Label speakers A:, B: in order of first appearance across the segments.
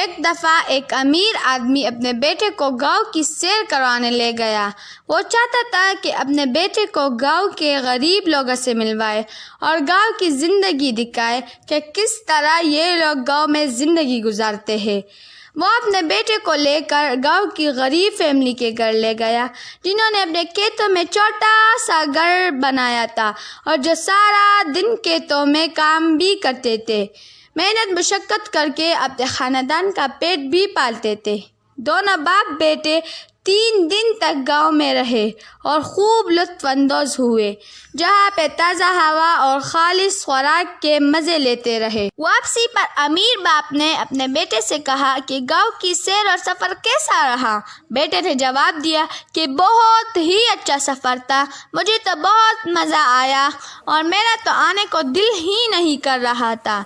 A: ایک دفعہ ایک امیر آدمی اپنے بیٹے کو گاؤں کی سیر کروانے لے گیا۔ وہ چاہتا تھا کہ اپنے بیٹے کو گاؤں کے غریب لوگوں سے ملوائے اور گاؤں کی زندگی دکھائے کہ کس طرح یہ لوگ گاؤں میں زندگی گزارتے ہیں۔ وہ اپنے بیٹے کو لے کر گاؤں کی غریب فیملی کے گھر لے گیا، جنہوں نے اپنے کھیتوں میں چھوٹا سا گھر بنایا تھا اور جو سارا دن کھیتوں میں کام بھی کرتے تھے، محنت مشقت کر کے اپنے خاندان کا پیٹ بھی پالتے تھے۔ دونوں باپ بیٹے 3 دن تک گاؤں میں رہے اور خوب لطف اندوز ہوئے، جہاں پہ تازہ ہوا اور خالص خوراک کے مزے لیتے رہے۔ واپسی پر امیر باپ نے اپنے بیٹے سے کہا کہ گاؤں کی سیر اور سفر کیسا رہا؟ بیٹے نے جواب دیا کہ بہت ہی اچھا سفر تھا، مجھے تو بہت مزہ آیا اور میرا تو آنے کو دل ہی نہیں کر رہا تھا۔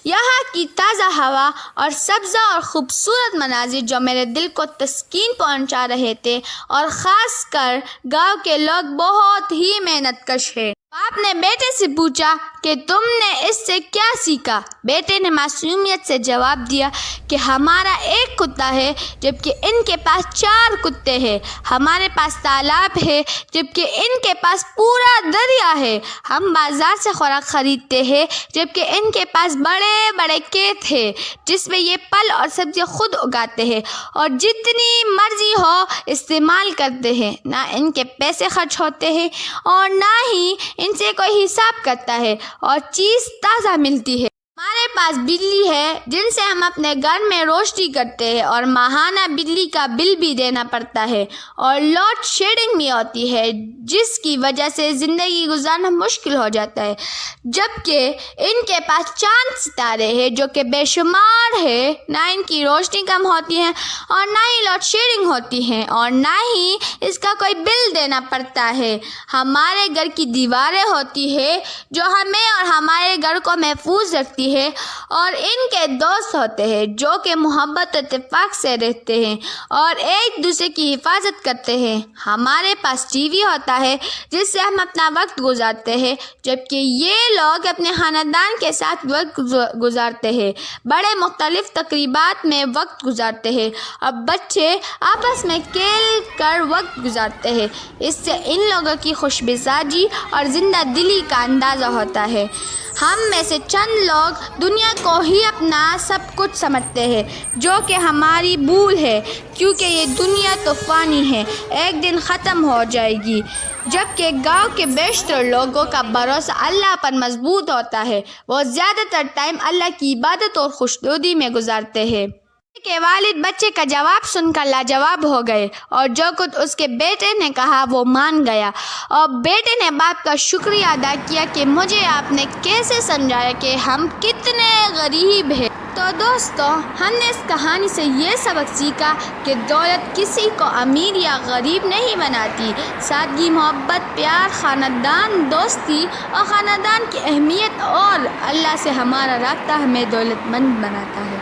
A: یہاں کی تازہ ہوا اور سبزہ اور خوبصورت مناظر جو میرے دل کو تسکین پہنچا رہے تھے، اور خاص کر گاؤں کے لوگ بہت ہی محنت کش ہیں۔ باپ نے بیٹے سے پوچھا کہ تم نے اس سے کیا سیکھا؟ بیٹے نے معصومیت سے جواب دیا کہ ہمارا ایک کتا ہے جبکہ ان کے پاس 4 کتے ہیں، ہمارے پاس تالاب ہے جبکہ ان کے پاس پورا دریا ہے، ہم بازار سے خوراک خریدتے ہیں جبکہ ان کے پاس بڑے بڑے کھیت ہیں جس میں یہ پھل اور سبزی خود اگاتے ہیں اور جتنی مرضی ہو استعمال کرتے ہیں، نہ ان کے پیسے خرچ ہوتے ہیں اور نہ ہی ان سے کوئی حساب کرتا ہے اور چیز تازہ ملتی ہے۔ ہمارے پاس بجلی ہے جن سے ہم اپنے گھر میں روشنی کرتے ہیں اور ماہانہ بجلی کا بل بھی دینا پڑتا ہے، اور لوڈ شیڈنگ بھی ہوتی ہے جس کی وجہ سے زندگی گزارنا مشکل ہو جاتا ہے، جبکہ ان کے پاس چاند ستارے ہیں جو کہ بے شمار ہے، نہ ان کی روشنی کم ہوتی ہے اور نہ ہی لوڈ شیڈنگ ہوتی ہے اور نہ ہی اس کا کوئی بل دینا پڑتا ہے۔ ہمارے گھر کی دیواریں ہوتی ہے جو ہمیں اور ہمارے گھر کو محفوظ رکھتی ہے، اور ان کے دوست ہوتے ہیں جو کہ محبت و اتفاق سے رہتے ہیں اور ایک دوسرے کی حفاظت کرتے ہیں۔ ہمارے پاس ٹی وی ہوتا ہے جس سے ہم اپنا وقت گزارتے ہیں، جبکہ یہ لوگ اپنے خاندان کے ساتھ وقت گزارتے ہیں، بڑے مختلف تقریبات میں وقت گزارتے ہیں اور بچے آپس میں کھیل کر وقت گزارتے ہیں۔ اس سے ان لوگوں کی خوش مزاجی اور زندہ دلی کا اندازہ ہوتا ہے۔ ہم میں سے چند لوگ دنیا کو ہی اپنا سب کچھ سمجھتے ہیں، جو کہ ہماری بھول ہے، کیونکہ یہ دنیا تو فانی ہے، ایک دن ختم ہو جائے گی، جبکہ گاؤں کے بیشتر لوگوں کا بھروسہ اللہ پر مضبوط ہوتا ہے، وہ زیادہ تر ٹائم اللہ کی عبادت اور خوشنودی میں گزارتے ہیں۔ کے والد بچے کا جواب سن کر لاجواب ہو گئے اور جو کچھ اس کے بیٹے نے کہا وہ مان گیا، اور بیٹے نے باپ کا شکریہ ادا کیا کہ مجھے آپ نے کیسے سمجھایا کہ ہم کتنے غریب ہیں۔ تو دوستو، ہم نے اس کہانی سے یہ سبق سیکھا کہ دولت کسی کو امیر یا غریب نہیں بناتی، سادگی، محبت، پیار، خاندان، دوستی اور خاندان کی اہمیت اور اللہ سے ہمارا رابطہ ہمیں دولت مند بناتا ہے۔